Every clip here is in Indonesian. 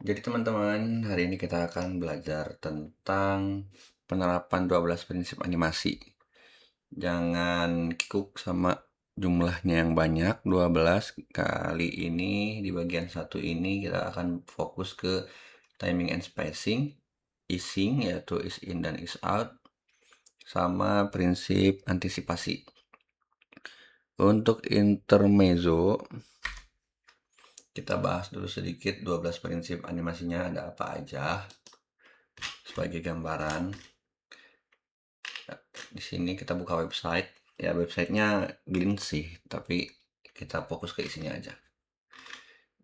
Jadi teman-teman, hari ini kita akan belajar tentang penerapan 12 prinsip animasi. Jangan kikuk sama jumlahnya yang banyak, 12 kali ini di bagian satu ini kita akan fokus ke timing and spacing, easing yaitu ease in dan ease out, sama prinsip antisipasi. Untuk intermezzo, kita bahas dulu sedikit 12 prinsip animasinya ada apa aja sebagai gambaran. Di sini kita buka website. Ya, websitenya Glint sih, tapi kita fokus ke isinya aja.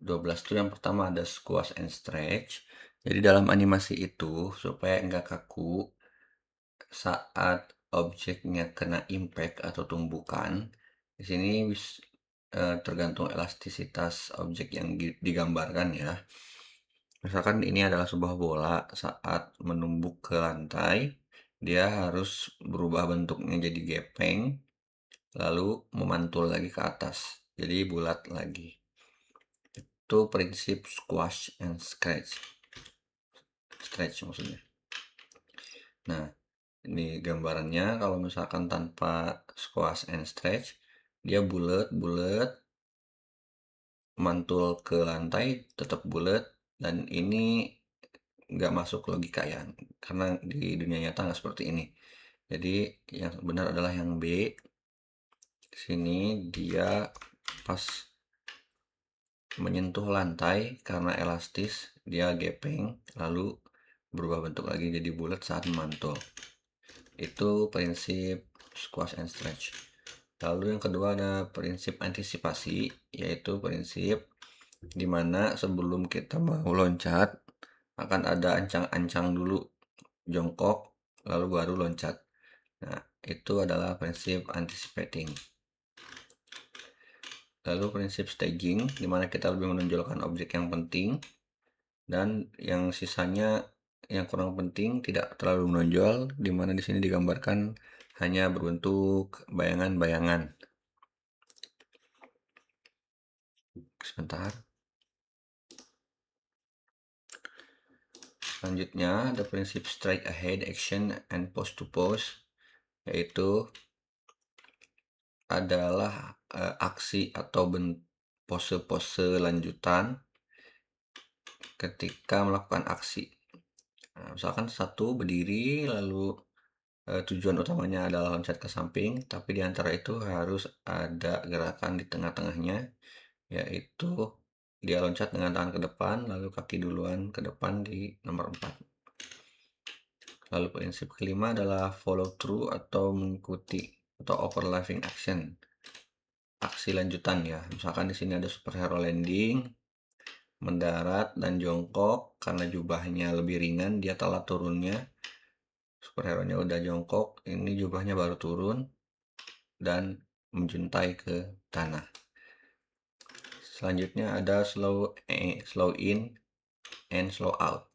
12 itu yang pertama ada squash and stretch. Jadi dalam animasi itu supaya nggak kaku saat objeknya kena impact atau tumbukan. Di sini tergantung elastisitas objek yang digambarkan ya. Misalkan ini adalah sebuah bola, saat menumbuk ke lantai, dia harus berubah bentuknya jadi gepeng, lalu memantul lagi ke atas, jadi bulat lagi. Itu prinsip squash and stretch maksudnya. Nah, ini gambarannya kalau misalkan tanpa squash and stretch, dia bulat-bulat, mantul ke lantai tetap bulat, dan ini nggak masuk logika ya, karena di dunia nyata nggak seperti ini. Jadi yang benar adalah yang B. Di sini dia pas menyentuh lantai karena elastis, dia gepeng, lalu berubah bentuk lagi jadi bulat saat memantul. Itu prinsip squash and stretch. Lalu yang kedua ada prinsip antisipasi, yaitu prinsip dimana sebelum kita mau loncat akan ada ancang-ancang dulu, jongkok, lalu baru loncat. Nah, itu adalah prinsip anticipating. Lalu prinsip staging, di mana kita lebih menonjolkan objek yang penting, dan yang sisanya yang kurang penting tidak terlalu menonjol, di mana di sini digambarkan hanya berbentuk bayangan-bayangan. Sebentar. Selanjutnya ada prinsip straight ahead action and pose to pose, yaitu adalah aksi atau pose-pose lanjutan ketika melakukan aksi. Nah, misalkan satu berdiri, lalu tujuan utamanya adalah loncat ke samping, tapi di antara itu harus ada gerakan di tengah-tengahnya, yaitu dia loncat dengan tangan ke depan, lalu kaki duluan ke depan di nomor 4. Lalu prinsip kelima adalah follow through atau mengikuti atau overlapping action. Aksi lanjutan ya. Misalkan di sini ada superhero landing, mendarat dan jongkok, karena jubahnya lebih ringan, dia telat turunnya. Superhero-nya udah jongkok, ini jubahnya baru turun dan menjuntai ke tanah. Selanjutnya ada slow in and slow out.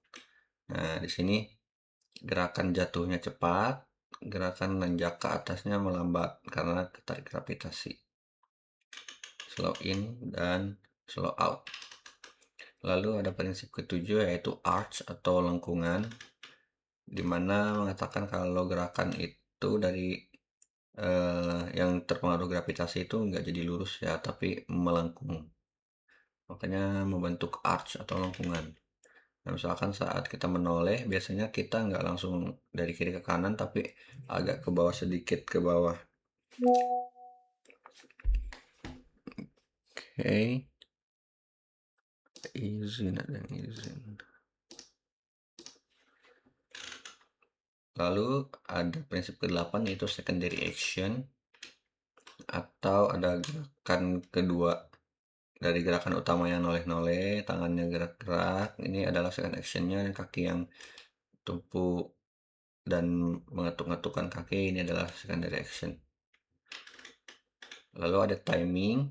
Nah, di sini gerakan jatuhnya cepat, gerakan nanjak ke atasnya melambat karena ketarik gravitasi. Slow in dan slow out. Lalu ada prinsip ketujuh yaitu arch atau lengkungan, dimana mengatakan kalau gerakan itu dari yang terpengaruh gravitasi itu nggak jadi lurus ya, tapi melengkung. Makanya membentuk arch atau lengkungan. Nah, misalkan saat kita menoleh, biasanya kita nggak langsung dari kiri ke kanan, tapi agak ke bawah sedikit ke bawah. Oke. Izin. Lalu ada prinsip ke-8 yaitu secondary action, atau ada gerakan kedua dari gerakan utama yang noleh-noleh, tangannya gerak-gerak. Ini adalah second actionnya, kaki yang tumpu dan mengetuk-ngetukkan kaki, ini adalah secondary action. Lalu ada timing,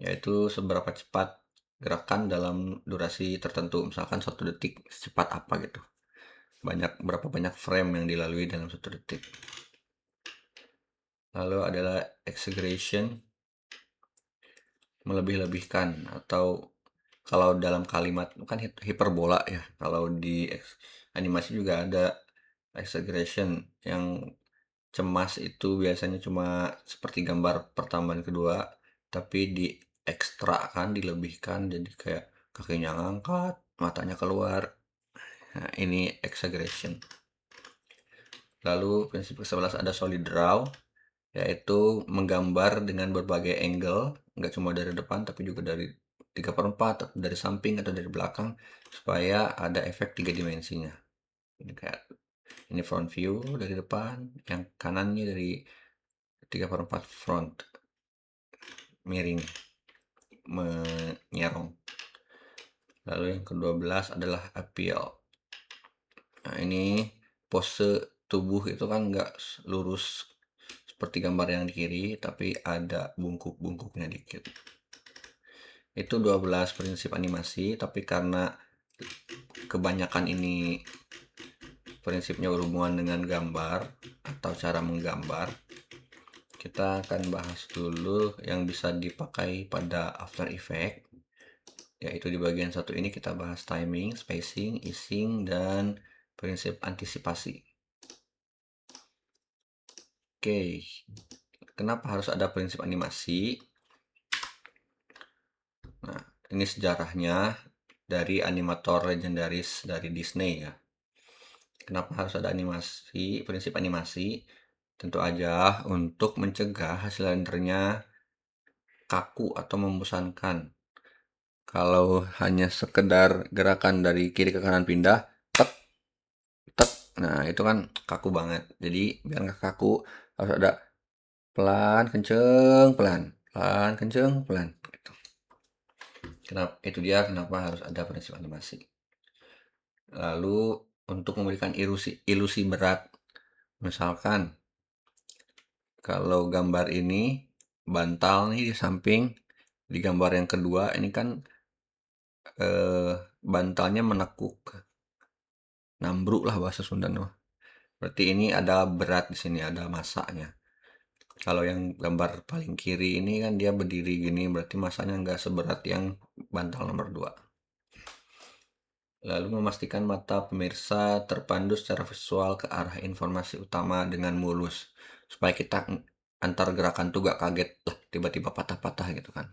yaitu seberapa cepat gerakan dalam durasi tertentu, misalkan 1 detik secepat apa gitu, berapa banyak frame yang dilalui dalam 1 detik. Lalu adalah exaggeration, melebih-lebihkan atau kalau dalam kalimat kan hiperbola ya. Kalau di animasi juga ada exaggeration. Yang cemas itu biasanya cuma seperti gambar pertama dan kedua, tapi kan, dilebihkan jadi kayak kakinya ngangkat, matanya keluar. Nah, ini exaggeration. Lalu prinsip ke-11 ada solid draw, yaitu menggambar dengan berbagai angle, nggak cuma dari depan tapi juga dari 3/4 atau dari samping atau dari belakang, supaya ada efek 3 dimensinya. Ini kayak ini front view dari depan, yang kanannya dari 3/4 front, miring, menyerong. Lalu yang ke-12 adalah appeal. Nah, ini pose tubuh itu kan nggak lurus seperti gambar yang di kiri, tapi ada bungkuk-bungkuknya dikit. Itu 12 prinsip animasi, tapi karena kebanyakan ini prinsipnya berhubungan dengan gambar atau cara menggambar, kita akan bahas dulu yang bisa dipakai pada After Effects, yaitu di bagian satu ini kita bahas timing, spacing, easing, dan prinsip antisipasi. Oke, kenapa harus ada prinsip animasi? Nah, ini sejarahnya dari animator legendaris dari Disney ya. Kenapa harus ada prinsip animasi? Tentu aja untuk mencegah hasil rendernya kaku atau membosankan. Kalau hanya sekedar gerakan dari kiri ke kanan pindah, tek, tek, nah itu kan kaku banget. Jadi biar nggak kaku harus ada pelan, kenceng, pelan, pelan, kenceng, pelan. Gitu. Itu dia kenapa harus ada prinsip animasi. Lalu untuk memberikan ilusi berat, misalkan kalau gambar ini bantal nih di samping, di gambar yang kedua ini kan bantalnya menekuk, nambruk lah bahasa Sunda mah. Berarti ini ada berat di sini, ada masanya. Kalau yang gambar paling kiri ini kan dia berdiri gini, berarti masanya nggak seberat yang bantal nomor 2. Lalu memastikan mata pemirsa terpandu secara visual ke arah informasi utama dengan mulus. Supaya kita antar gerakan tuh gak kaget, lah tiba-tiba patah-patah gitu kan.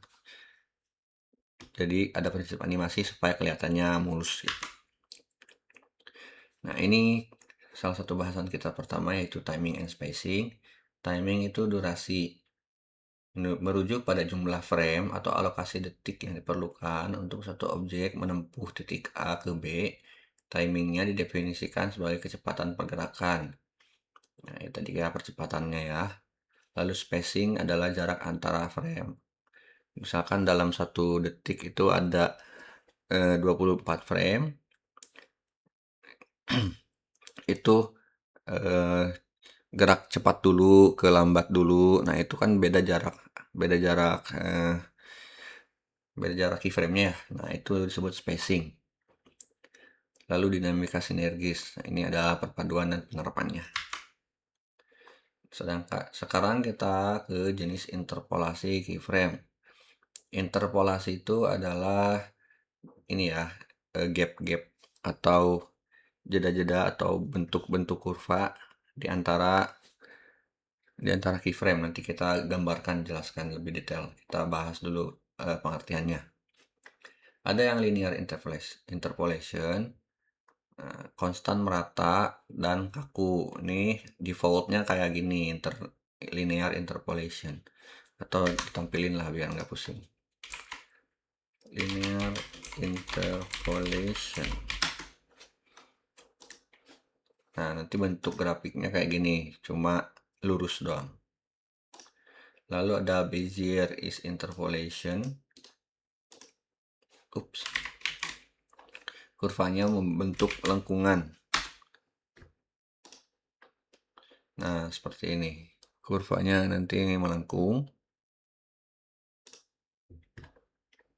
Jadi ada prinsip animasi supaya kelihatannya mulus gitu. Nah, ini salah satu bahasan kita pertama yaitu timing and spacing. Timing itu durasi, merujuk pada jumlah frame atau alokasi detik yang diperlukan untuk satu objek menempuh titik A ke B. Timingnya didefinisikan sebagai kecepatan pergerakan. Nah, itu tadi ya percepatannya ya. Lalu spacing adalah jarak antara frame. Misalkan dalam 1 detik itu ada 24 frame, itu eh, gerak cepat dulu ke lambat dulu. Nah, itu kan beda jarak keyframe-nya ya. Nah, itu disebut spacing. Lalu dinamika sinergis. Nah, ini adalah perpaduan dan penerapannya. Sekarang kita ke jenis interpolasi keyframe. Interpolasi itu adalah ini ya, gap-gap atau jeda-jeda atau bentuk-bentuk kurva di antara keyframe. Nanti kita gambarkan, jelaskan lebih detail. Kita bahas dulu pengertiannya. Ada yang linear interpolation, konstan, merata, dan kaku. Ini defaultnya kayak gini, linear interpolation. Atau ditampilin lah biar nggak pusing. Linear interpolation. Nah, nanti bentuk grafiknya kayak gini, cuma lurus doang. Lalu ada Bezier is interpolation. Kurvanya membentuk lengkungan. Nah, seperti ini. Kurvanya nanti melengkung.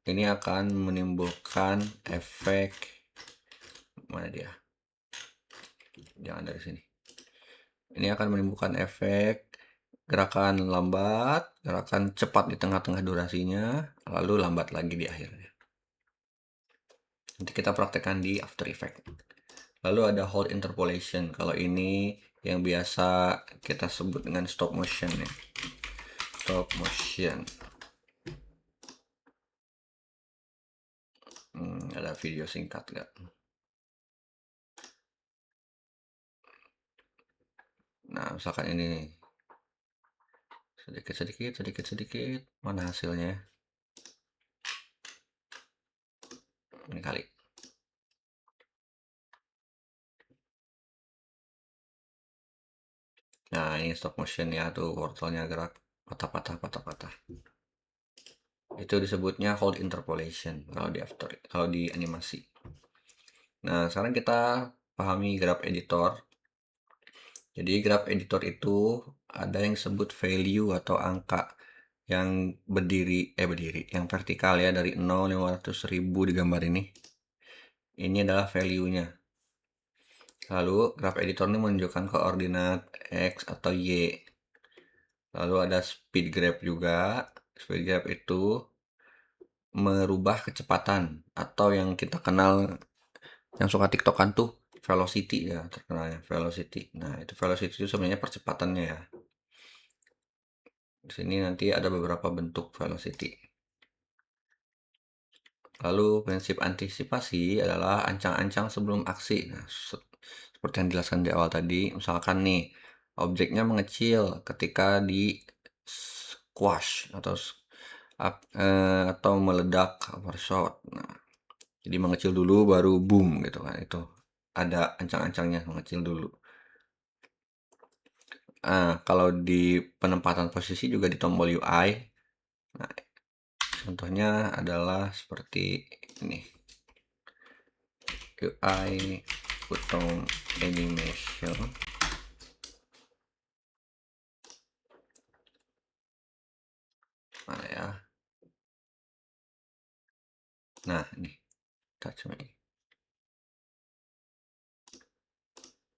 Ini akan menimbulkan efek, mana dia? Jangan dari sini. Ini akan menimbulkan efek gerakan lambat, gerakan cepat di tengah-tengah durasinya, lalu lambat lagi di akhirnya. Nanti kita praktekkan di After Effects. Lalu ada hold interpolation. Kalau ini yang biasa kita sebut dengan stop motion ya. Stop motion. Ada video singkat nggak? Nah, misalkan ini nih. Sedikit. Mana hasilnya? Ini kali. Nah, ini stop motion ya, tuh wortelnya gerak patah-patah. Itu disebutnya hold interpolation kalau di animasi. Nah, sekarang kita pahami graph editor. Jadi graph editor itu ada yang disebut value atau angka yang yang vertikal ya, dari 0, 500.000 di gambar ini. Ini adalah value-nya. Lalu graph editor ini menunjukkan koordinat X atau Y. Lalu ada speed graph juga. Speed graph itu merubah kecepatan atau yang kita kenal, yang suka tiktokan tuh velocity ya, terkenalnya velocity. Nah, itu velocity itu sebenarnya percepatannya ya. Di sini nanti ada beberapa bentuk velocity. Lalu prinsip antisipasi adalah ancang-ancang sebelum aksi. Nah, seperti yang dijelaskan di awal tadi, misalkan nih objeknya mengecil ketika di squash atau meledak overshot. Nah, jadi mengecil dulu baru boom gitu kan. Itu ada ancang-ancangnya, mengecil dulu. Kalau di penempatan posisi juga di tombol UI. Nah, contohnya adalah seperti ini. UI button animation. Mana ya? Nah, ini touch me.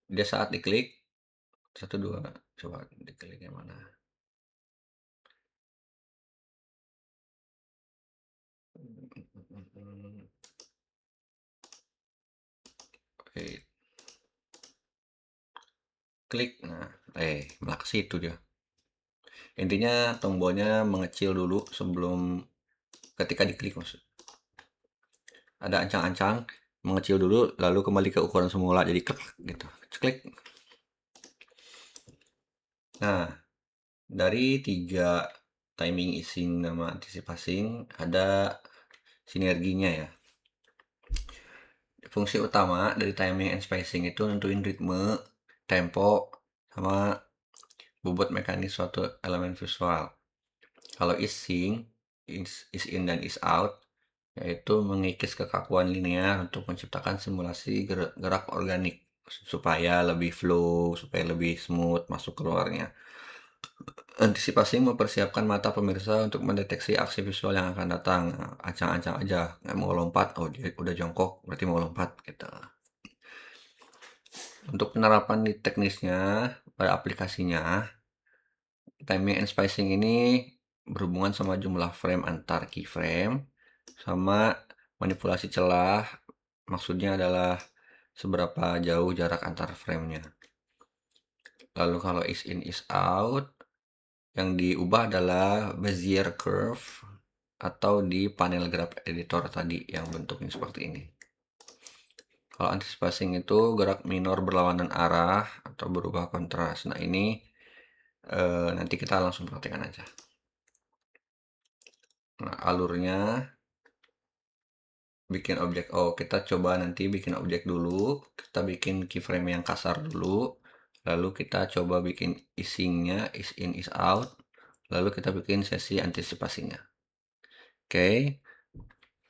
Dia saat diklik 1 2, coba diklik yang mana? Oke, klik. Nah, malah ke situ dia. Intinya tombolnya mengecil dulu sebelum ketika diklik, maksud. Ada ancang-ancang, mengecil dulu lalu kembali ke ukuran semula, jadi klik gitu. Klik. Nah, dari 3 timing, easing, sama anticipasi ada sinerginya ya. Fungsi utama dari timing and spacing itu nentuin ritme, tempo, sama bobot mekanis suatu elemen visual. Kalau easing, is in dan is out, yaitu mengikis kekakuan linear untuk menciptakan simulasi gerak organik supaya lebih flow, supaya lebih smooth masuk keluarnya. Antisipasi mempersiapkan mata pemirsa untuk mendeteksi aksi visual yang akan datang. Nah, ancang-ancang aja, nggak mau lompat, oh dia udah jongkok, berarti mau lompat gitu. Untuk penerapan di teknisnya pada aplikasinya, timing and spacing ini berhubungan sama jumlah frame antar keyframe, sama manipulasi celah. Maksudnya adalah seberapa jauh jarak antar framenya. Lalu kalau is in is out, yang diubah adalah Bezier curve atau di panel graph editor tadi yang bentuknya seperti ini. Kalau antisipasi itu gerak minor berlawanan arah atau berubah kontras. Nah, ini nanti kita langsung praktekkan aja. Nah, alurnya bikin objek. Oh, kita coba nanti bikin objek dulu. Kita bikin keyframe yang kasar dulu. Lalu kita coba bikin easingnya, is in, is out. Lalu kita bikin sesi antisipasinya. Oke,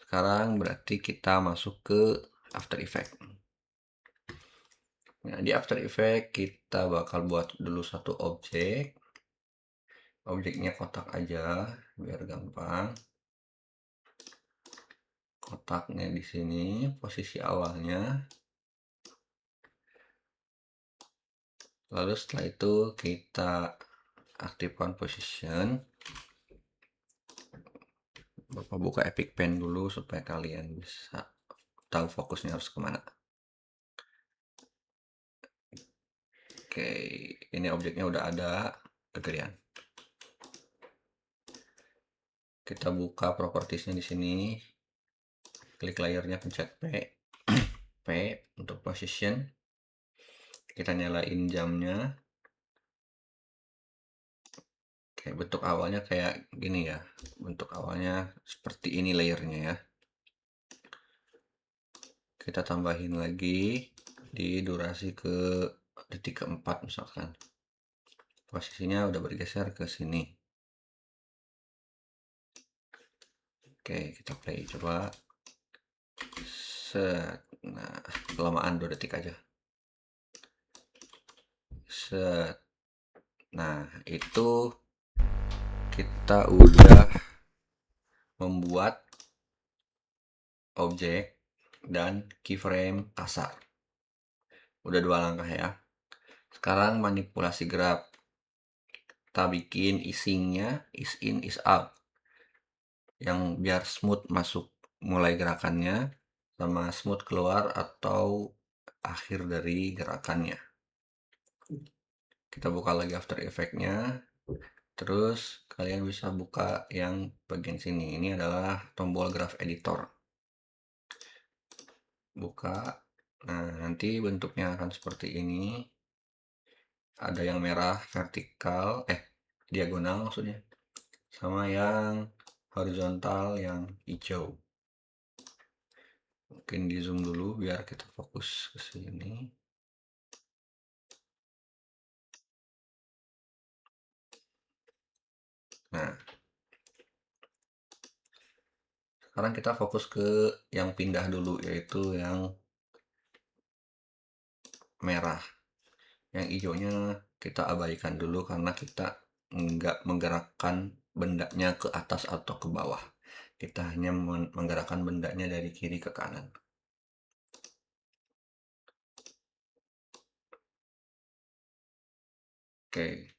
sekarang berarti kita masuk ke After Effects. Nah, di After Effects kita bakal buat dulu satu objek. Objeknya kotak aja, biar gampang. Kotaknya di sini, posisi awalnya. Lalu setelah itu kita aktifkan position. Bapak buka Epic Pen dulu supaya kalian bisa tahu fokusnya harus kemana. Oke, ini objeknya udah ada, kegedean. Kita buka propertiesnya di sini, klik layernya, pencet P, P untuk position. Kita nyalain jamnya. Oke, bentuk awalnya kayak gini ya. Bentuk awalnya seperti ini layernya ya. Kita tambahin lagi di durasi ke detik keempat misalkan. Posisinya udah bergeser ke sini. Oke, kita play coba. Set. Nah, kelamaan 2 detik aja. Set. Nah, itu kita udah membuat objek dan keyframe kasar. Udah 2 langkah ya. Sekarang manipulasi grab. Kita bikin isingnya is in is out. Yang biar smooth masuk mulai gerakannya sama smooth keluar atau akhir dari gerakannya. Kita buka lagi After Effects-nya. Terus kalian bisa buka yang bagian sini. Ini adalah tombol graph editor. Buka. Nah, nanti bentuknya akan seperti ini. Ada yang merah vertikal, diagonal maksudnya. Sama yang horizontal yang hijau. Mungkin di zoom dulu biar kita fokus ke sini. Nah, sekarang kita fokus ke yang pindah dulu, yaitu yang merah. Yang hijaunya kita abaikan dulu karena kita nggak menggerakkan bendanya ke atas atau ke bawah. Kita hanya menggerakkan bendanya dari kiri ke kanan. Oke.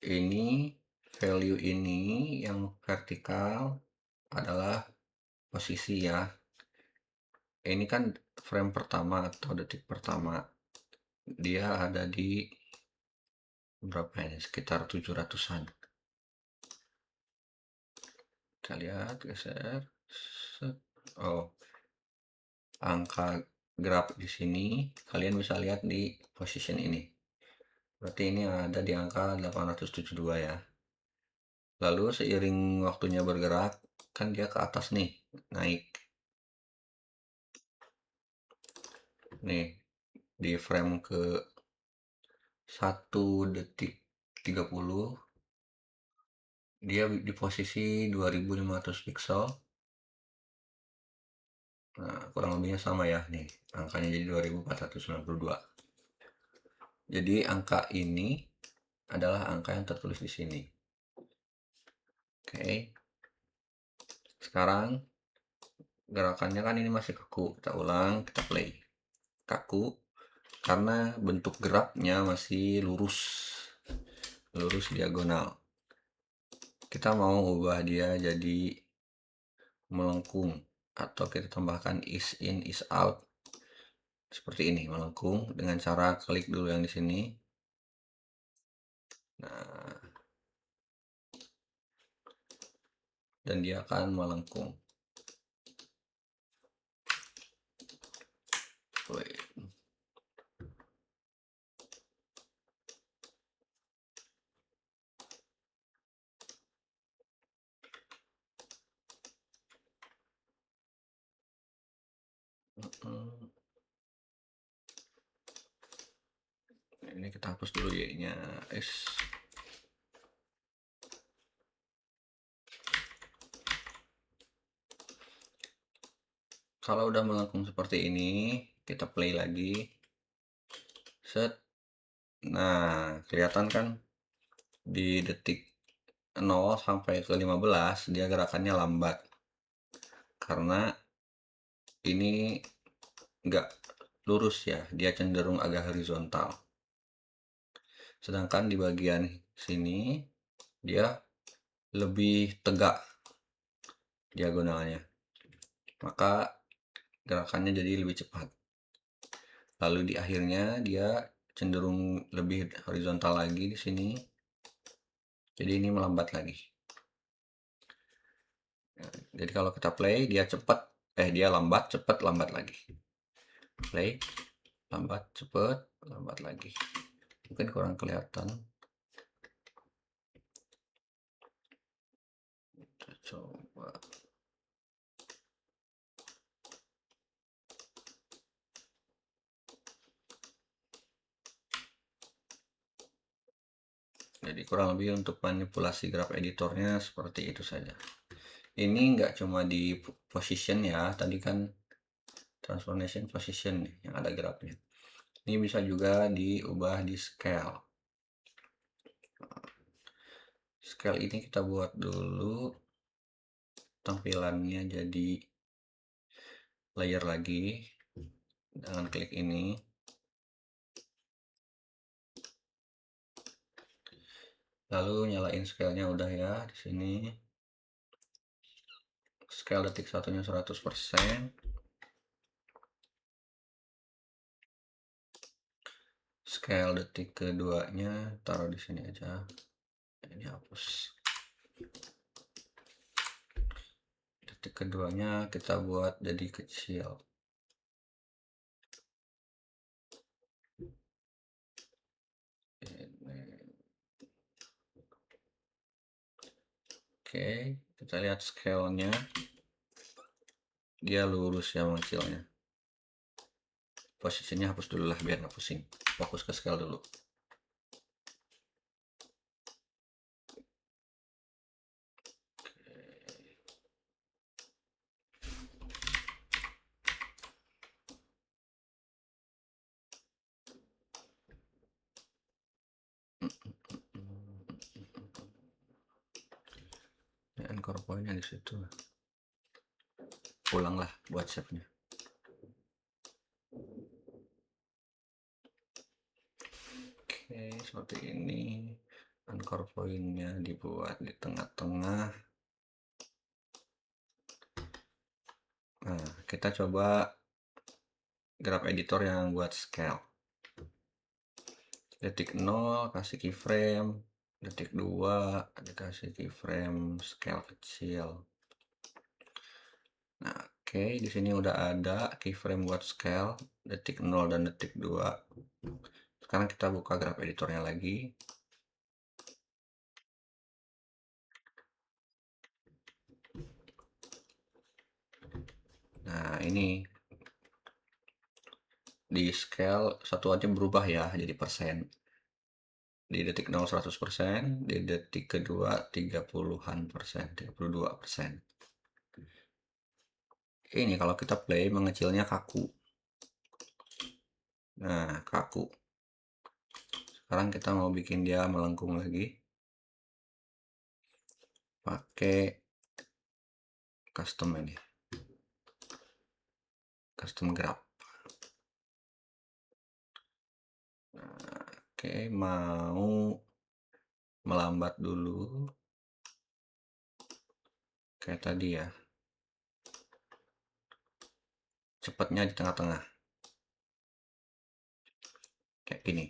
Ini value ini yang vertikal adalah posisi ya. Ini kan frame pertama atau detik pertama. Dia ada di berapa ini? Sekitar 700-an. Kita lihat, geser. Oh, angka graph di sini kalian bisa lihat di position ini. Berarti ini ada di angka 872 ya. Lalu seiring waktunya bergerak, kan dia ke atas nih, naik. Nih, di frame ke 1 detik 30, dia di posisi 2500 pixel. Nah, kurang lebihnya sama ya nih, angkanya jadi 2492. Jadi angka ini adalah angka yang tertulis di sini. Oke. Sekarang gerakannya kan ini masih kaku. Kita ulang, kita play. Kaku karena bentuk geraknya masih lurus. Lurus diagonal. Kita mau ubah dia jadi melengkung atau kita tambahkan is in is out. Seperti ini, melengkung dengan cara klik dulu yang di sini. Nah, dan dia akan melengkung. Wait. Ini kita hapus dulu y-nya. Kalau udah melengkung seperti ini, kita play lagi. Set. Nah, kelihatan kan di detik 0 sampai ke 15 dia gerakannya lambat. Karena ini nggak lurus ya, dia cenderung agak horizontal. Sedangkan di bagian sini dia lebih tegak. diagonalnya. Maka gerakannya jadi lebih cepat. Lalu di akhirnya dia cenderung lebih horizontal lagi di sini. Jadi ini melambat lagi. Jadi kalau kita play dia cepat, dia lambat, cepat, lambat lagi. Play, lambat, cepat, lambat lagi. Mungkin kurang kelihatan. Kita coba. Jadi kurang lebih untuk manipulasi graph editornya seperti itu saja. Ini nggak cuma di position ya, tadi kan transformation position nih yang ada grafnya. Ini bisa juga diubah di scale. Scale ini kita buat dulu tampilannya jadi layer lagi dengan klik ini. Lalu nyalain scale-nya udah ya di sini. Scale detik satunya 100%. Scale detik keduanya taruh di sini aja. Ini hapus. Detik keduanya kita buat jadi kecil. Oke, kita lihat scale-nya. Dia lurus ya mengecilnya. Posisinya hapus dulu lah biar nggak pusing. Fokus ke scale dulu. Ya, anchor point-nya di situ. Pulanglah buat shape-nya. Oke, seperti ini. Anchor point-nya dibuat di tengah-tengah. Nah, kita coba graph editor yang buat scale. Detik 0 kasih keyframe, detik 2 dikasih keyframe scale kecil. Nah, oke, di sini udah ada keyframe buat scale detik 0 dan detik 2. Sekarang kita buka graph editornya lagi. Nah, ini di scale satuannya berubah ya jadi persen. Di detik 0 100%, di detik kedua 30-an persen, 32%. Ini kalau kita play mengecilnya kaku. Nah, kaku. Sekarang kita mau bikin dia melengkung lagi. Pakai custom ini. Custom graph. Nah, oke, mau melambat dulu. Kayak tadi ya. Cepatnya di tengah-tengah. Kayak gini.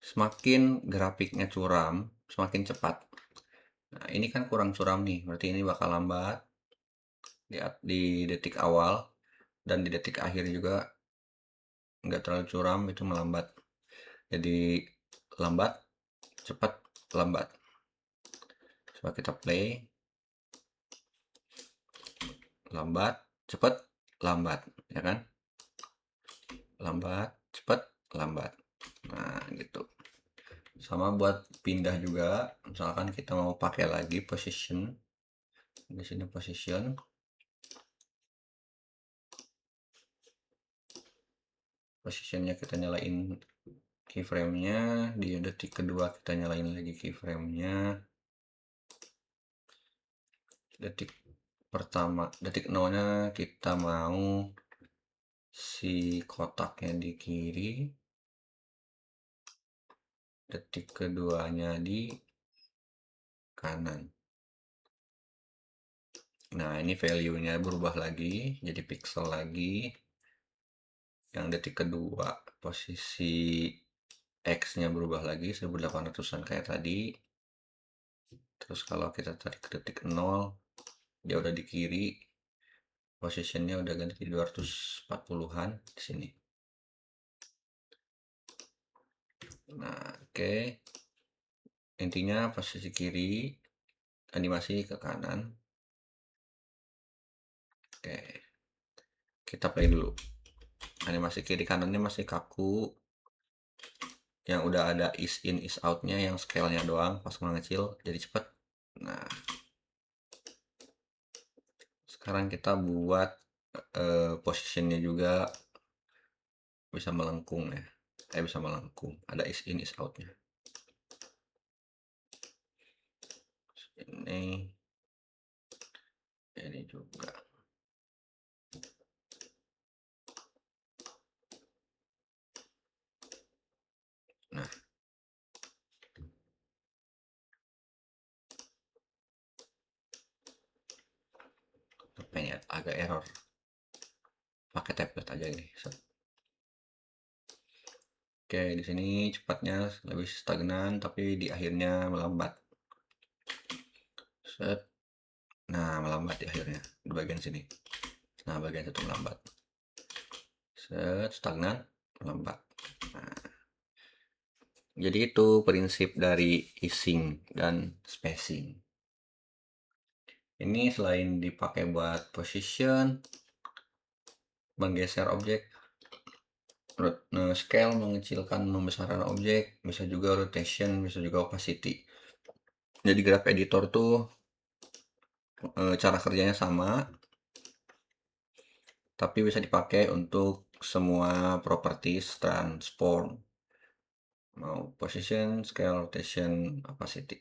Semakin grafiknya curam, semakin cepat. Nah, ini kan kurang curam nih, berarti ini bakal lambat di detik awal dan di detik akhir juga nggak terlalu curam, itu melambat. Jadi lambat, cepat, lambat. Coba kita play. Lambat, cepat, lambat, ya kan? Lambat, cepat, lambat. Nah, gitu. Sama buat pindah juga, misalkan kita mau pakai lagi position. Di sini position. Positionnya kita nyalain keyframe-nya, di detik kedua kita nyalain lagi keyframe-nya. Detik pertama, detik 0-nya kita mau si kotaknya di kiri, detik keduanya di kanan. Nah, ini value-nya berubah lagi, jadi pixel lagi. Yang detik kedua, posisi X-nya berubah lagi, 1800-an kayak tadi. Terus kalau kita tarik ke detik 0, dia udah di kiri. Posisinya udah ganti 240-an di sini. Nah, oke. Intinya posisi kiri, animasi ke kanan. Oke, kita play dulu. Animasi kiri kanannya masih kaku. Yang udah ada is in is out-nya, yang scale-nya doang pas mengecil jadi cepet. Nah, sekarang kita buat positionnya juga bisa melengkung ya. Bisa melengkung. Ada is in is out-nya. Ini juga. Nah, apa ini agak error. Pakai tablet aja ini. Oke, di sini cepatnya lebih stagnan, tapi di akhirnya melambat. Set. Nah, melambat di akhirnya di bagian sini. Nah, bagian itu melambat. Set, stagnan, melambat. Nah, jadi itu prinsip dari easing dan spacing. Ini selain dipakai buat position, menggeser objek, scale, mengecilkan, membesarkan objek, bisa juga rotation, bisa juga opacity. Jadi graph editor tuh cara kerjanya sama, tapi bisa dipakai untuk semua properties transform, mau position, scale, rotation, opacity.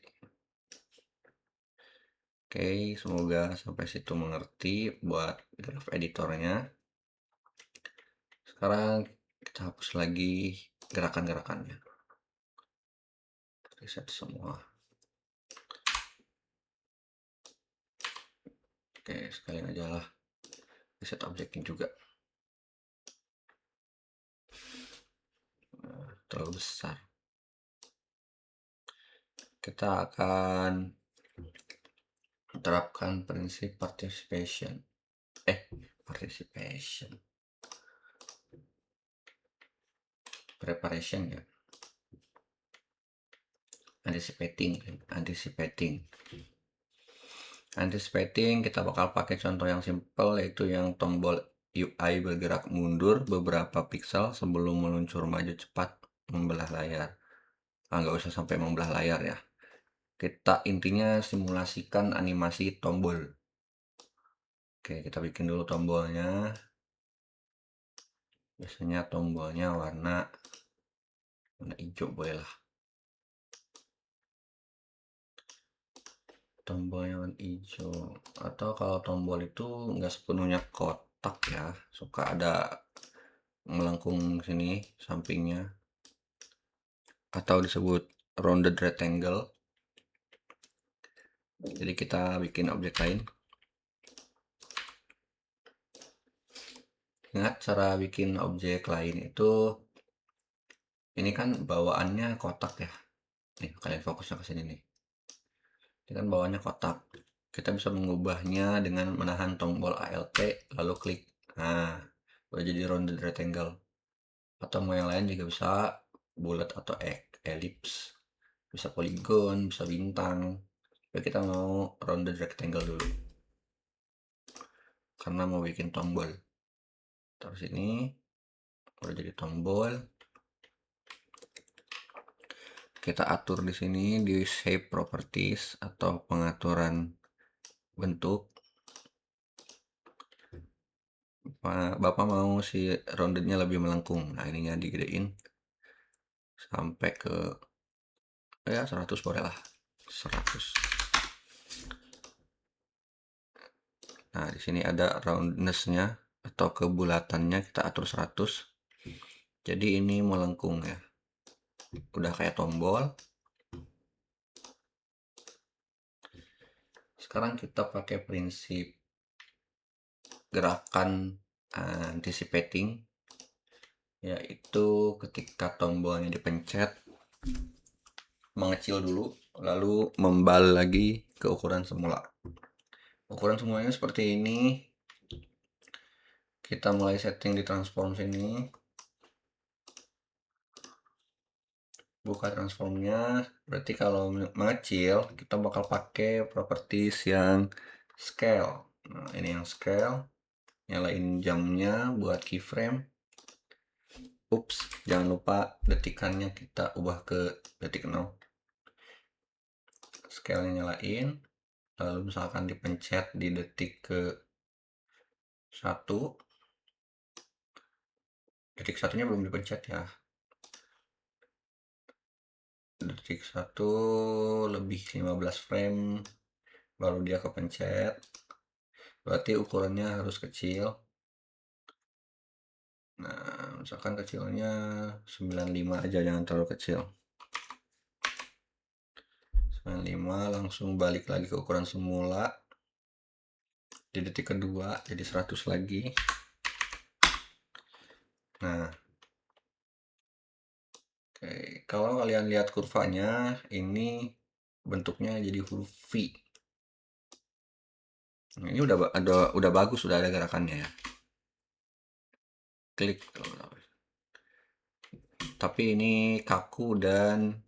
Oke, semoga sampai situ mengerti buat graph editornya. Sekarang kita hapus lagi gerakan-gerakannya. Reset semua. Oke, sekalian aja lah reset objeknya juga. Terlalu besar. Kita akan terapkan prinsip participation. Preparation ya. Anticipating kita bakal pakai contoh yang simple, yaitu yang tombol UI bergerak mundur beberapa pixel sebelum meluncur maju cepat membelah layar. Nggak usah sampai membelah layar ya. Kita intinya simulasikan animasi tombol. Oke, kita bikin dulu tombolnya. Biasanya tombolnya warna hijau boleh lah. Tombolnya warna hijau. Atau kalau tombol itu nggak sepenuhnya kotak ya, suka ada melengkung sini sampingnya, atau disebut rounded rectangle. Jadi kita bikin objek lain. Ingat cara bikin objek lain itu, ini kan bawaannya kotak ya. Nih, kalian fokusnya ke sini nih. Ini kan bawaannya kotak. Kita bisa mengubahnya dengan menahan tombol Alt lalu klik. Nah, udah jadi rounded rectangle. Atau mau yang lain juga bisa, bulat atau ellipse. Bisa polygon, bisa bintang. Tapi kita mau rounded rectangle dulu. Karena mau bikin tombol. Terus ini udah jadi tombol. Kita atur di sini di shape properties atau pengaturan bentuk. Bapak mau si roundednya lebih melengkung. Nah, ininya digedein sampai ke 100 boleh lah. 100. Nah, di sini ada roundness-nya atau kebulatannya, kita atur 100. Jadi ini melengkung ya. Udah kayak tombol. Sekarang kita pakai prinsip gerakan anticipating, yaitu ketika tombolnya dipencet mengecil dulu lalu membalik lagi ke ukuran semula. Ukuran semulanya seperti ini. Kita mulai setting di transform sini, buka transformnya. Berarti kalau mengecil kita bakal pakai properties yang scale. Nah, ini yang scale. Nyalain jamnya buat keyframe. Ups, jangan lupa detikannya kita ubah ke detik 0. Scale nya nyalain, lalu misalkan dipencet di detik ke 1, detik satunya belum dipencet ya, detik 1 lebih 15 frame baru dia kepencet, berarti ukurannya harus kecil. Nah, misalkan kecilnya 95 aja, jangan terlalu kecil. 95, langsung balik lagi ke ukuran semula di detik kedua jadi 100 lagi. Nah, oke, kalau kalian lihat kurvanya ini bentuknya jadi huruf V. Nah, ini udah bagus, udah ada gerakannya ya. Klik. Tapi ini kaku dan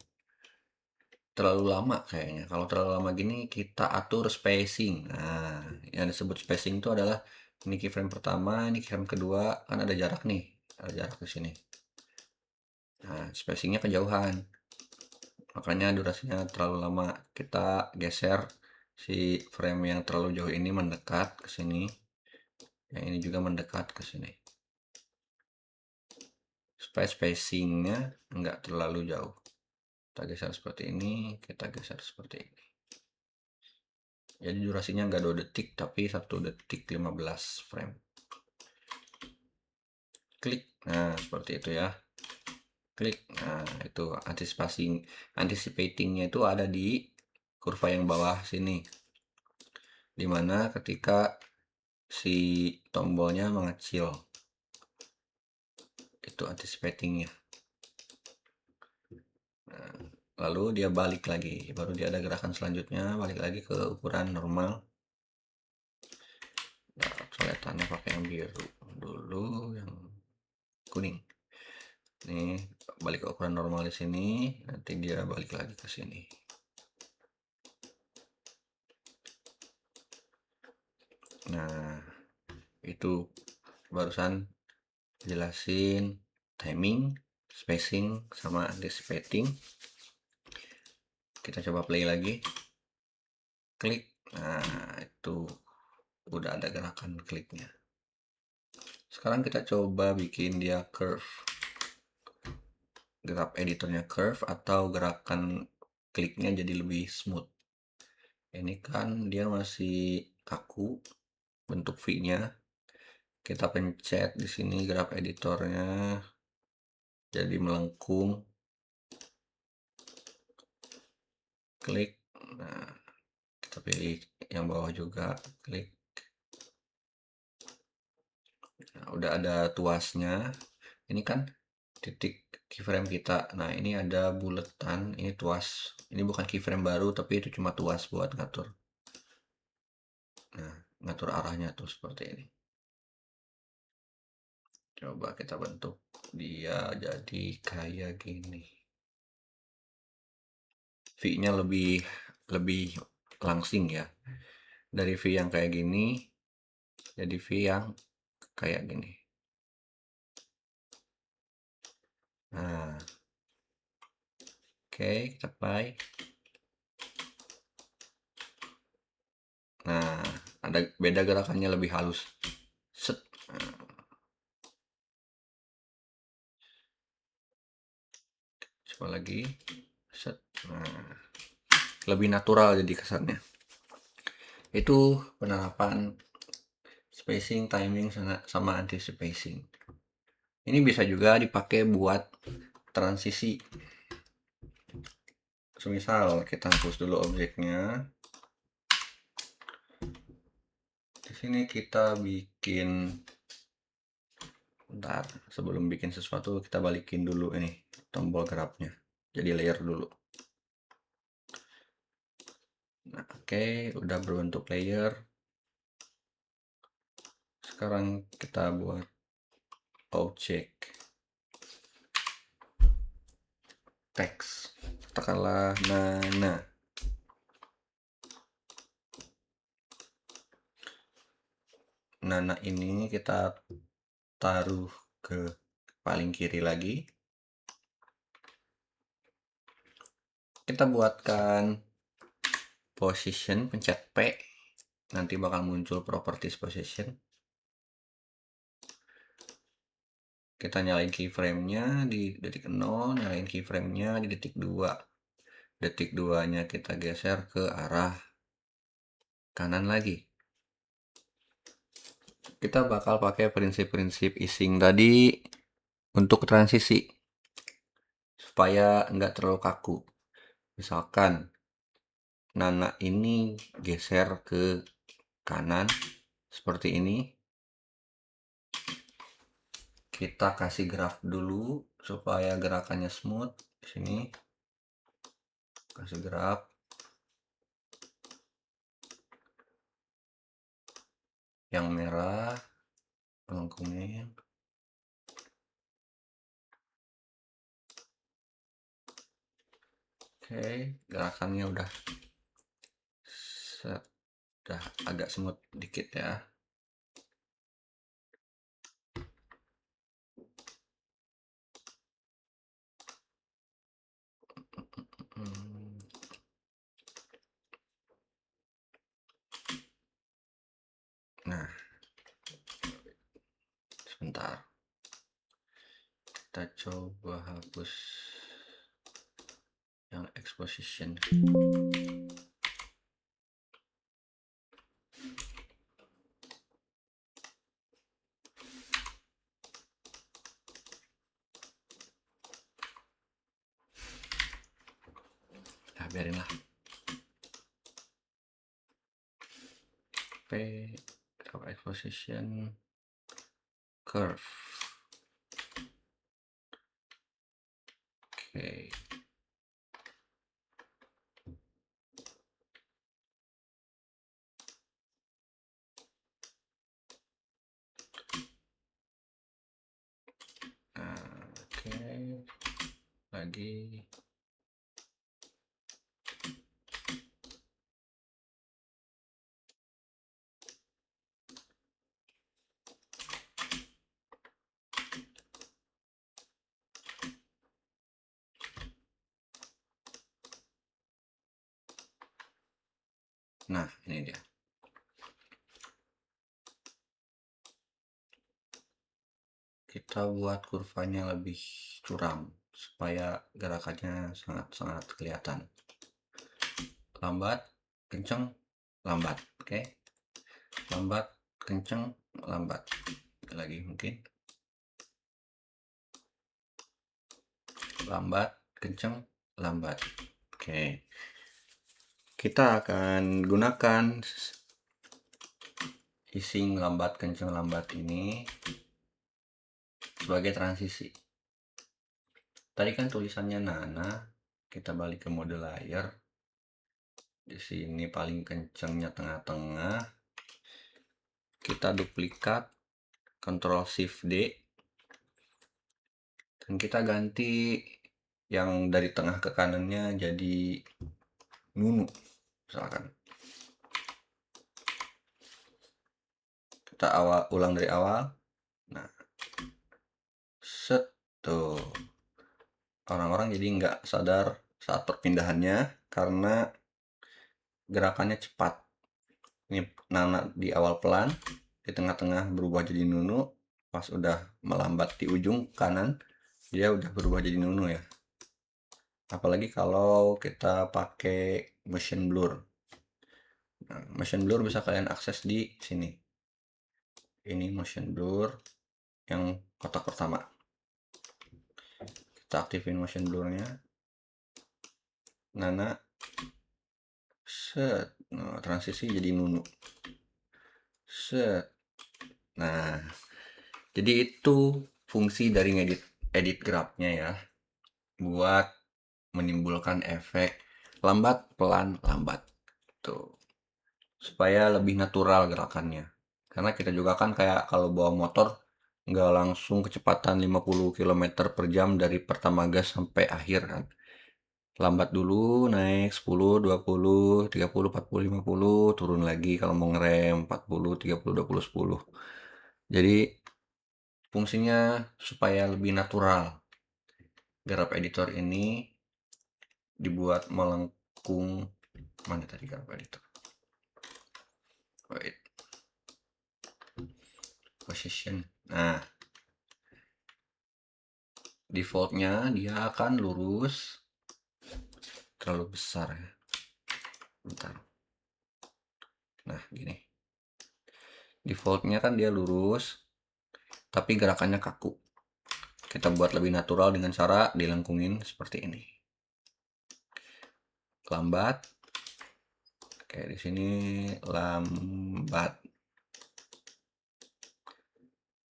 terlalu lama kayaknya. Kalau terlalu lama gini kita atur spacing. Nah, yang disebut spacing itu adalah ini keyframe pertama, ini keyframe kedua, kan ada jarak nih, ada jarak di sini. Nah, spacingnya kejauhan, makanya durasinya terlalu lama. Kita geser si frame yang terlalu jauh ini mendekat ke sini, yang ini juga mendekat ke sini, supaya spacingnya enggak terlalu jauh. Kita geser seperti ini, kita geser seperti ini. Jadi durasinya enggak 2 detik, tapi 1 detik 15 frame. Klik. Nah, seperti itu ya. Klik. Nah, itu anticipatingnya itu ada di kurva yang bawah sini. Dimana ketika si tombolnya mengecil. Itu anticipatingnya. Nah, lalu dia balik lagi, baru dia ada gerakan selanjutnya, balik lagi ke ukuran normal. Nah, coletannya pakai yang biru dulu, yang kuning. Nih, balik ke ukuran normal di sini, nanti dia balik lagi ke sini. Nah, itu barusan jelasin timing, spacing, sama anticipating. Kita coba play lagi. Klik. Nah, itu udah ada gerakan kliknya. Sekarang kita coba bikin dia curve. Grab editornya curve atau gerakan kliknya jadi lebih smooth. Ini kan dia masih kaku bentuk V-nya. Kita pencet di sini grab editornya jadi melengkung. Klik. Nah, kita pilih yang bawah juga, klik. Nah, udah ada tuasnya. Ini kan titik keyframe kita. Nah, ini ada buletan, ini tuas. Ini bukan keyframe baru, tapi itu cuma tuas buat ngatur. Nah, ngatur arahnya tuh seperti ini. Coba kita bentuk dia jadi kayak gini. V-nya lebih langsing ya. Dari V yang kayak gini jadi V yang kayak gini. Nah, oke, kita play. Nah, ada beda gerakannya, lebih halus. Set. Nah, coba lagi. Set. Nah, lebih natural jadi kesannya. Itu penerapan spacing, timing, sama anticipation. Ini bisa juga dipakai buat transisi. Semisal kita hapus dulu objeknya. Di sini kita bikin, bentar, sebelum bikin sesuatu kita balikin dulu ini tombol geraknya. Jadi layer dulu. Nah, oke, udah berbentuk layer. Sekarang kita buat objek teks. Katakanlah Nana. Nana ini kita taruh ke paling kiri lagi. Kita buatkan position, pencet P. Nanti bakal muncul properties position. Kita nyalain keyframe-nya di detik 0, nyalain keyframe-nya di detik 2. Detik 2-nya kita geser ke arah kanan lagi. Kita bakal pakai prinsip-prinsip easing tadi untuk transisi supaya nggak terlalu kaku. Misalkan Nana ini geser ke kanan seperti ini. Kita kasih graf dulu supaya gerakannya smooth. Di sini kasih graf. Yang merah, yang kuning. Oke, gerakannya udah agak smooth dikit ya. Nah, sebentar. Kita coba hapus yang exposition. Nah, biarin lah. P, exposition, curve. Oke. Nah, oke. Lagi. Nah, ini dia. Kita buat kurvanya lebih curam supaya gerakannya sangat-sangat kelihatan. Lambat, kenceng, lambat. Oke. Lambat, kenceng, lambat. Lagi mungkin. Lambat, kenceng, lambat. Oke. Kita akan gunakan easing lambat, kenceng, lambat ini sebagai transisi. Tadi kan tulisannya Nana, kita balik ke mode layer. Di sini paling kencengnya tengah-tengah. Kita duplikat, Ctrl Shift D, dan kita ganti yang dari tengah ke kanannya jadi Nunu, misalkan. Kita ulang dari awal. Nah, set tuh. Orang-orang jadi nggak sadar saat perpindahannya karena gerakannya cepat. Ini Nana di awal pelan, di tengah-tengah berubah jadi Nunu, pas udah melambat di ujung kanan, dia udah berubah jadi Nunu ya. Apalagi kalau kita pakai motion blur. Nah, motion blur bisa kalian akses di sini. Ini motion blur yang kotak pertama. Kita aktifin motion blurnya. Nana set, nah, transisi jadi Nunu Set. Nah, jadi itu fungsi dari ngedit edit grabnya ya, buat menimbulkan efek lambat, pelan, lambat. Tuh, supaya lebih natural gerakannya. Karena kita juga kan kayak kalau bawa motor, nggak langsung kecepatan 50 km per jam dari pertama gas sampai akhir kan. Lambat dulu, naik 10, 20, 30, 40, 50, turun lagi kalau mau ngerem 40, 30, 20, 10. Jadi fungsinya supaya lebih natural. Grab editor ini dibuat melengkung, mana tadi grab editor? Wait, position. Nah, defaultnya dia akan lurus, terlalu besar ya. Bentar. Nah, gini. Defaultnya kan dia lurus, tapi gerakannya kaku. Kita buat lebih natural dengan cara dilengkungin seperti ini. Lambat. Kayak di sini lambat.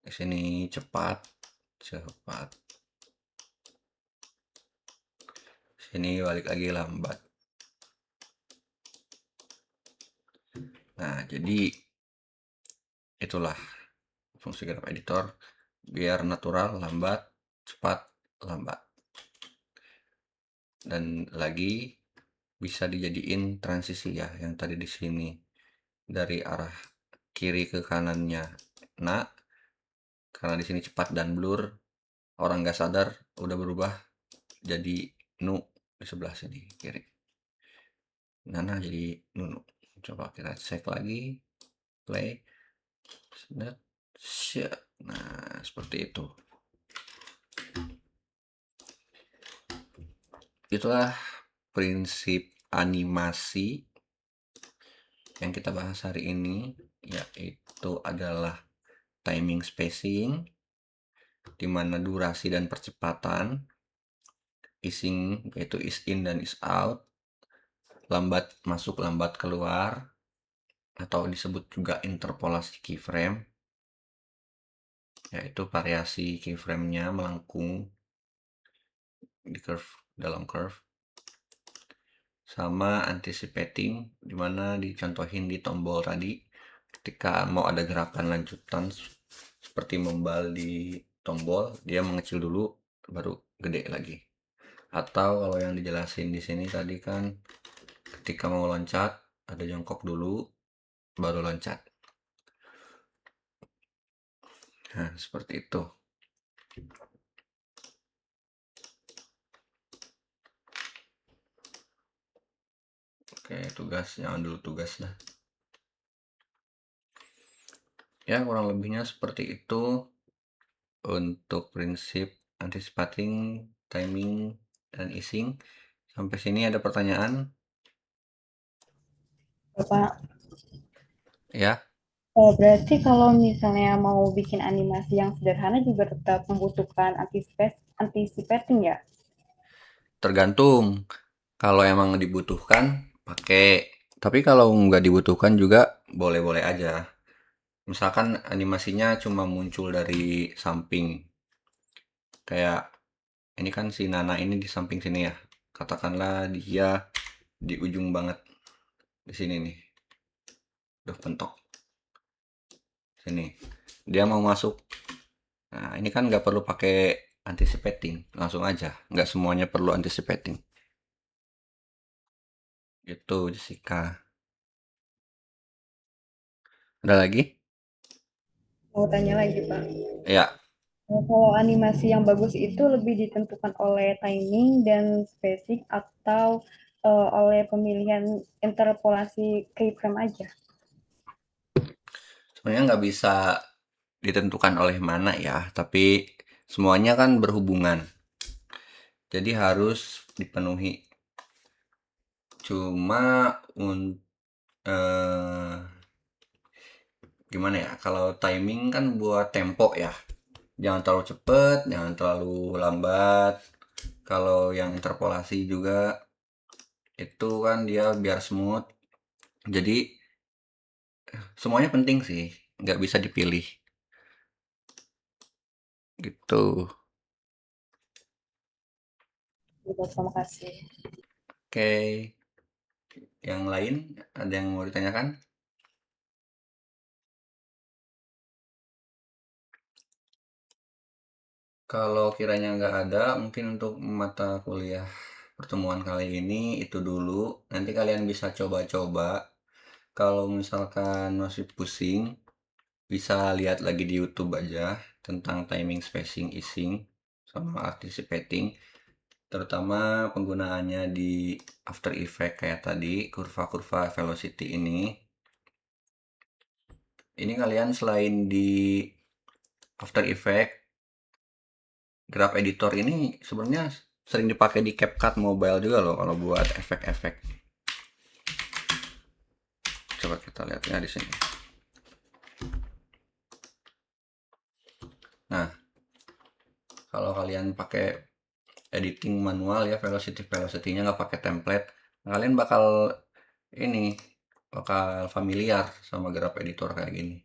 Di sini cepat, cepat. Sini balik lagi lambat. Nah, jadi itulah fungsi grab editor, biar natural, lambat, cepat, lambat. Dan lagi bisa dijadiin transisi ya, yang tadi di sini dari arah kiri ke kanannya. Nah, karena di sini cepat dan blur, orang nggak sadar udah berubah jadi nu di sebelah sini kiri. Nah jadi nunu. Coba kita cek lagi, play. Nah, seperti itu. Itulah prinsip animasi yang kita bahas hari ini, yaitu adalah timing spacing, di mana durasi dan percepatan, easing yaitu ease in dan ease out, lambat masuk lambat keluar, atau disebut juga interpolasi keyframe, yaitu variasi keyframe-nya melengkung di curve, dalam curve, sama anticipating, dimana dicontohin di tombol tadi ketika mau ada gerakan lanjutan seperti membal di tombol, dia mengecil dulu baru gede lagi. Atau kalau yang dijelasin di sini tadi kan ketika mau loncat ada jongkok dulu baru loncat. Nah, seperti itu. Oke, tugas jangan dulu tugas lah. Ya, kurang lebihnya seperti itu untuk prinsip anticipating, timing, dan easing. Sampai sini ada pertanyaan? Bapak, Ya, berarti kalau misalnya mau bikin animasi yang sederhana juga tetap membutuhkan anticipating ya? tergantung. Kalau emang dibutuhkan, pakai. Tapi kalau nggak dibutuhkan juga boleh-boleh aja. Misalkan animasinya cuma muncul dari samping. Kayak ini kan si Nana ini di samping sini ya. Katakanlah dia di ujung banget di sini nih. Udah pentok sini. Dia mau masuk. Nah, ini kan nggak perlu pakai anticipating, langsung aja. Nggak semuanya perlu anticipating. Itu Jessica. Ada lagi? Mau tanya lagi, Pak. Ya, Kalau animasi yang bagus itu lebih ditentukan oleh timing dan spacing atau oleh pemilihan interpolasi keyframe aja? sebenarnya nggak bisa ditentukan oleh mana ya, tapi semuanya kan berhubungan. Jadi harus dipenuhi. Cuma eh, gimana ya? Kalau timing kan buat tempo ya. Jangan terlalu cepet, jangan terlalu lambat. Kalau yang interpolasi juga itu kan dia biar smooth. Jadi semuanya penting sih, nggak bisa dipilih, gitu. Gitu, terima kasih. Oke, yang lain ada yang mau ditanyakan? Kalau kiranya nggak ada, mungkin untuk mata kuliah pertemuan kali ini itu dulu. Nanti kalian bisa coba-coba. Kalau misalkan masih pusing, bisa lihat lagi di YouTube aja tentang timing, spacing, easing, sama anticipating. Terutama penggunaannya di After Effects kayak tadi, kurva-kurva velocity ini. Ini kalian selain di After Effects, Graph Editor ini sebenarnya sering dipakai di CapCut Mobile juga loh kalau buat efek-efek. Coba kita lihatnya di sini. Nah, kalau kalian pakai editing manual ya, velocity-nya nggak pakai template, kalian bakal ini bakal familiar sama Graph Editor kayak gini.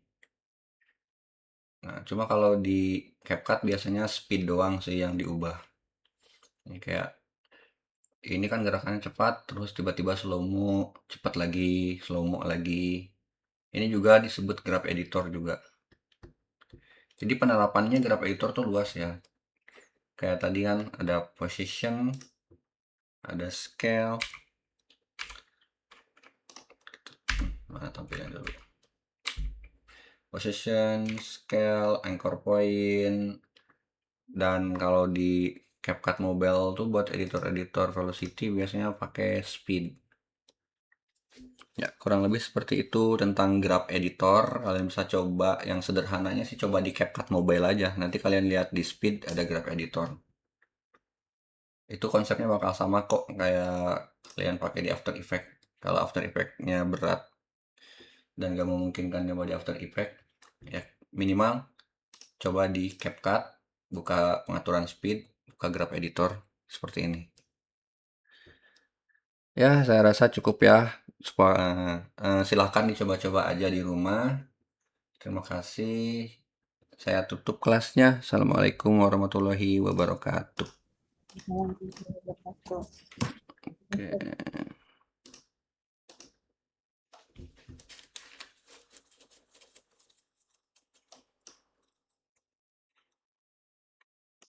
Nah, cuma kalau di CapCut biasanya speed doang sih yang diubah. Ini kayak ini kan gerakannya cepat, terus tiba-tiba slow mo, cepat lagi, slow mo lagi. Ini juga disebut graph editor juga. Jadi penerapannya graph editor tuh luas ya. Kayak tadi kan ada position, ada scale, mana tampilnya dulu. Position, scale, anchor point, dan kalau di CapCut Mobile tuh buat editor-editor velocity biasanya pakai speed. Ya, kurang lebih seperti itu tentang graph editor. Kalian bisa coba yang sederhananya sih coba di CapCut Mobile aja. Nanti kalian lihat di speed ada graph editor. Itu konsepnya bakal sama kok kayak kalian pakai di After Effects. Kalau After Effects-nya berat dan gak memungkinkan nyoba di After Effects, ya minimal coba di CapCut, buka pengaturan speed, buka graph editor seperti ini. Ya, saya rasa cukup ya. Silahkan dicoba-coba aja di rumah. Terima kasih. Saya tutup kelasnya. Assalamualaikum warahmatullahi wabarakatuh. Warahmatullahi wabarakatuh. Oke.